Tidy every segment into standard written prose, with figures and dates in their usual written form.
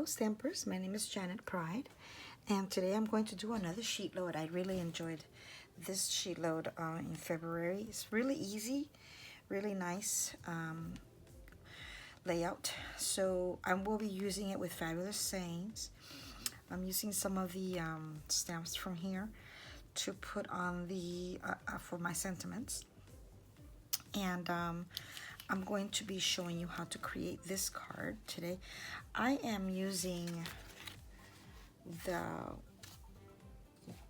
Hello Stampers, my name is Janet Pride, and today I'm going to do another sheet load. I really enjoyed this sheet load in February. It's really easy, really nice layout. So I will be using it with Fabulous Sayings. I'm using some of the stamps from here to put on the for my sentiments, and I'm going to be showing you how to create this card today. I am using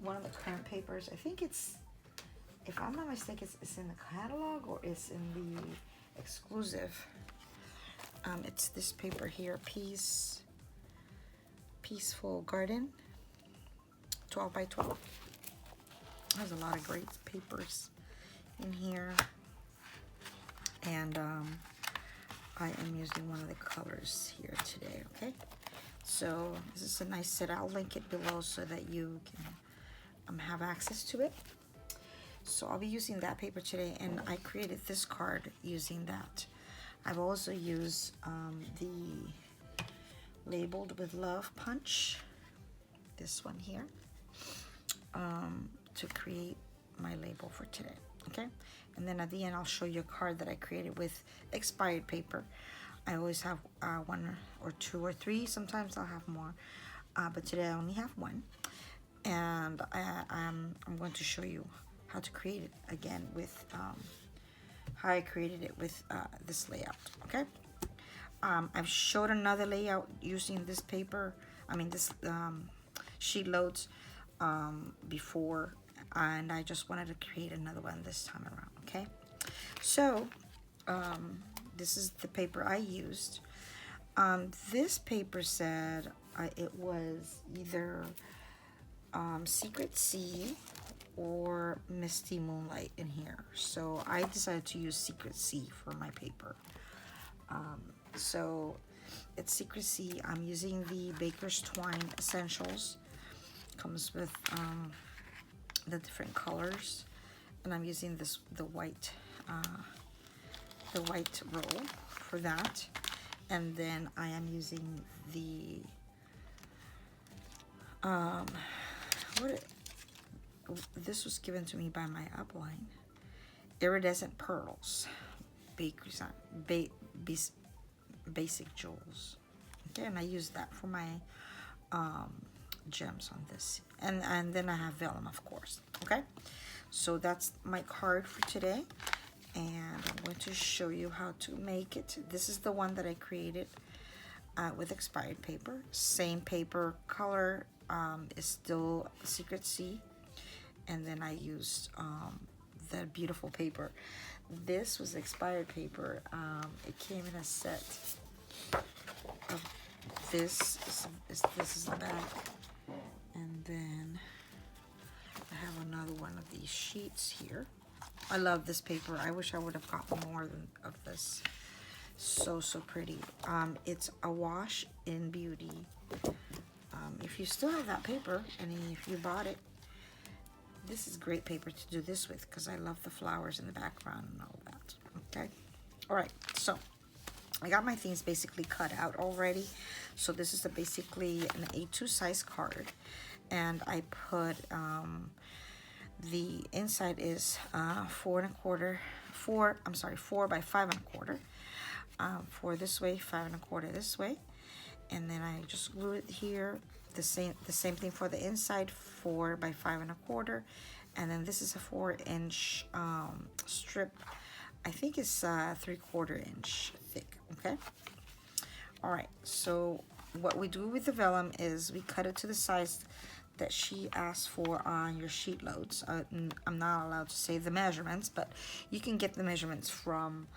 one of the current papers. I think it's, if I'm not mistaken, it's in the catalog or it's in the exclusive. It's this paper here, Peaceful Garden, 12 by 12. There's a lot of great papers in here, and I am using one of the colors here today. Okay, so this is a nice set. I'll link it below so that you can have access to it. So I'll be using that paper today, and I created this card using that. I've also used the Labeled with Love punch, this one here, to create my label for today. Okay, and then at the end I'll show you a card that I created with expired paper. I always have one or two or three. Sometimes I'll have more, but today I only have one. And I'm going to show you how to create it again with how I created it with this layout. Okay, I've showed another layout using this paper, this sheet loads before, and I just wanted to create another one this time around. Okay, so this is the paper I used. This paper said it was either Secret Sea or Misty Moonlight in here, so I decided to use Secret Sea for my paper. So it's Secret Sea. I'm using the Baker's Twine Essentials. Comes with the different colors, and I'm using the white roll for that. And then I am using the this was given to me by my upline, Iridescent Pearls, Baker's Basic Jewels. Okay, and I use that for my gems on this, and then I have vellum, of course. Okay, so that's my card for today, and I'm going to show you how to make it. This is the one that I created with expired paper. Same paper color is still Secret Sea, and then I used the beautiful paper. This was expired paper. It came in a set of this is the back, and then I have another one of these sheets here. I love this paper. I wish I would have gotten more of this. So pretty. It's Awash in Beauty. If you still have that paper, and if you bought it, this is great paper to do this with, because I love the flowers in the background and all that. Okay, all right, so I got my things basically cut out already. So this is basically an A2 size card, and I put the inside is 4 by 5 1/4. 4 this way, 5 1/4 this way, and then I just glue it here. The same thing for the inside, 4 by 5 1/4, and then this is a 4-inch strip. I think it's 3/4 inch thick. Okay, all right, so what we do with the vellum is we cut it to the size that she asked for on your sheet loads. I'm not allowed to say the measurements, but you can get the measurements from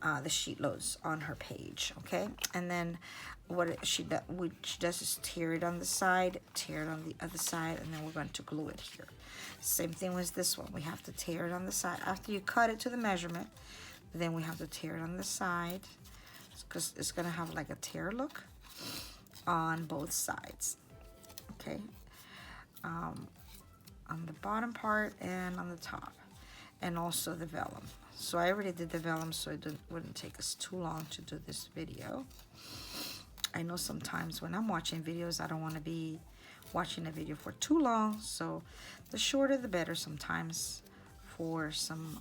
the sheet loads on her page. Okay, and then what she does is tear it on the side, tear it on the other side, and then we're going to glue it here. Same thing with this one. We have to tear it on the side. After you cut it to the measurement, then we have to tear it on the side, because it's going to have like a tear look on both sides. Okay, on the bottom part and on the top, and also the vellum. So I already did the vellum, so it wouldn't take us too long to do this video. I know sometimes when I'm watching videos, I don't want to be watching a video for too long, so the shorter the better sometimes for some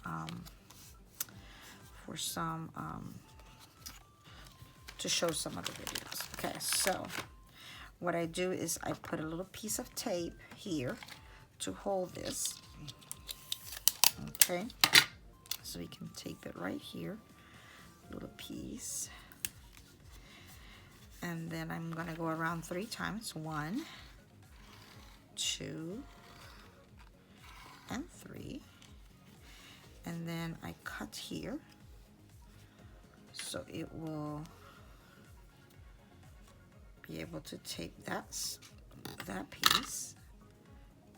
to show some of the videos. Okay, so what I do is I put a little piece of tape here to hold this. Okay, so we can tape it right here, little piece. And then I'm gonna go around 3 times. 1, 2, and 3. And then I cut here, so it will be able to tape that piece.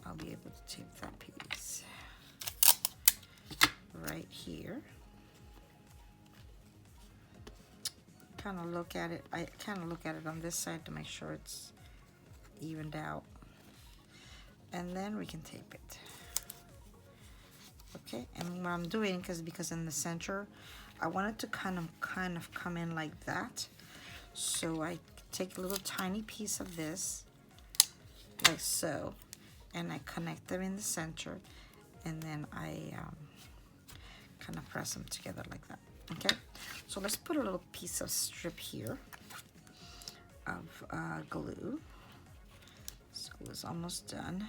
I'll be able to tape that piece right here. Kind of look at it. I kind of look at it on this side to make sure it's evened out, and then we can tape it. Okay, and what I'm doing because in the center, I want it to kind of come in like that. So I take a little tiny piece of this, like so, and I connect them in the center, and then I kind of press them together like that. Okay, so let's put a little piece of strip here of glue. So it's almost done.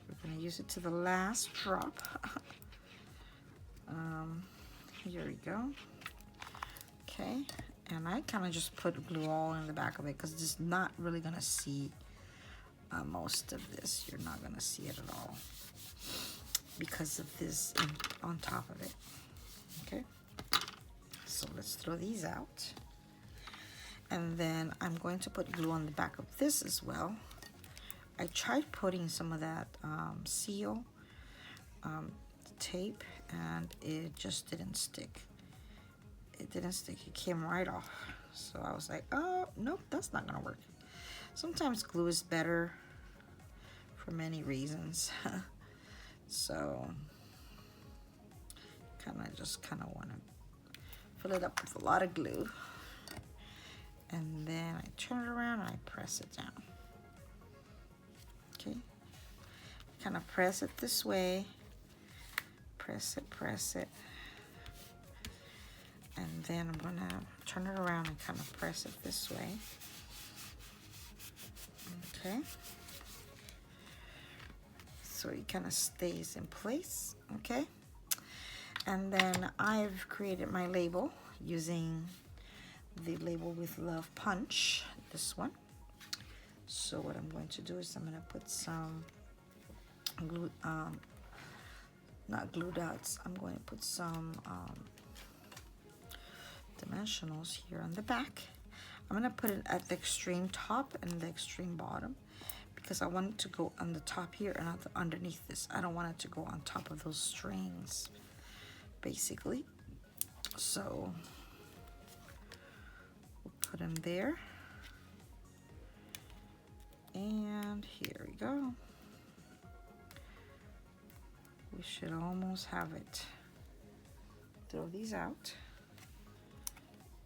We're going to use it to the last drop. Here we go. Okay, and I kind of just put glue all in the back of it because it's not really going to see most of this. You're not going to see it at all because of this on top of it. Okay, so let's throw these out. And then I'm going to put glue on the back of this as well. I tried putting some of that seal tape, and it just didn't stick. It didn't stick. It came right off. So I was like, oh, nope, that's not gonna work. Sometimes glue is better for many reasons. So kind of want to fill it up with a lot of glue. And then I turn it around and I press it down. Okay, kind of press it this way, press it, and then I'm gonna turn it around and kind of press it this way. Okay, so it kind of stays in place. Okay, and then I've created my label using the Label with Love punch, this one. So what I'm going to do is I'm going to put some glue, not glue dots, I'm going to put some dimensionals here on the back. I'm going to put it at the extreme top and the extreme bottom because I want it to go on the top here and not underneath this. I don't want it to go on top of those strings, basically. So we'll put them there. And here we go. We should almost have it. Throw these out.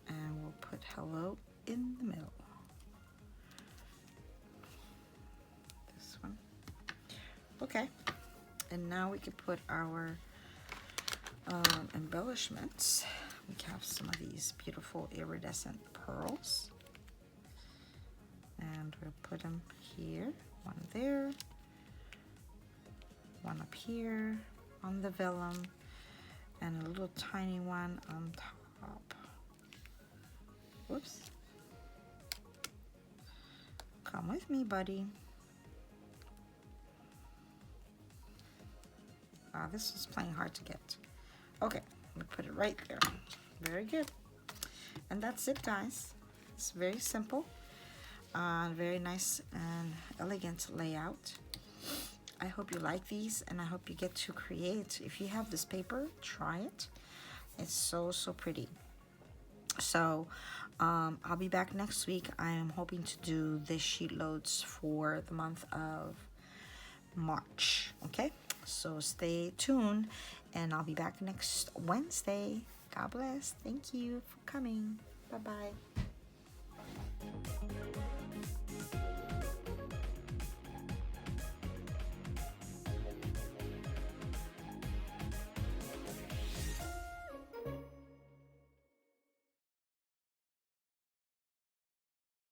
And we'll put hello in the middle. This one. Okay. And now we can put our embellishments. We have some of these beautiful iridescent pearls. And we'll put them here, one there, one up here on the vellum, and a little tiny one on top. Whoops. Come with me, buddy. Wow, this is playing hard to get. Okay, we put it right there. Very good. And that's it, guys. It's very simple. Very nice and elegant layout. I hope you like these, and I hope you get to create. If you have this paper, try it. It's so pretty. So I'll be back next week. I am hoping to do the sheet loads for the month of March. Okay, so stay tuned, and I'll be back next Wednesday. God bless. Thank you for coming. Bye-bye.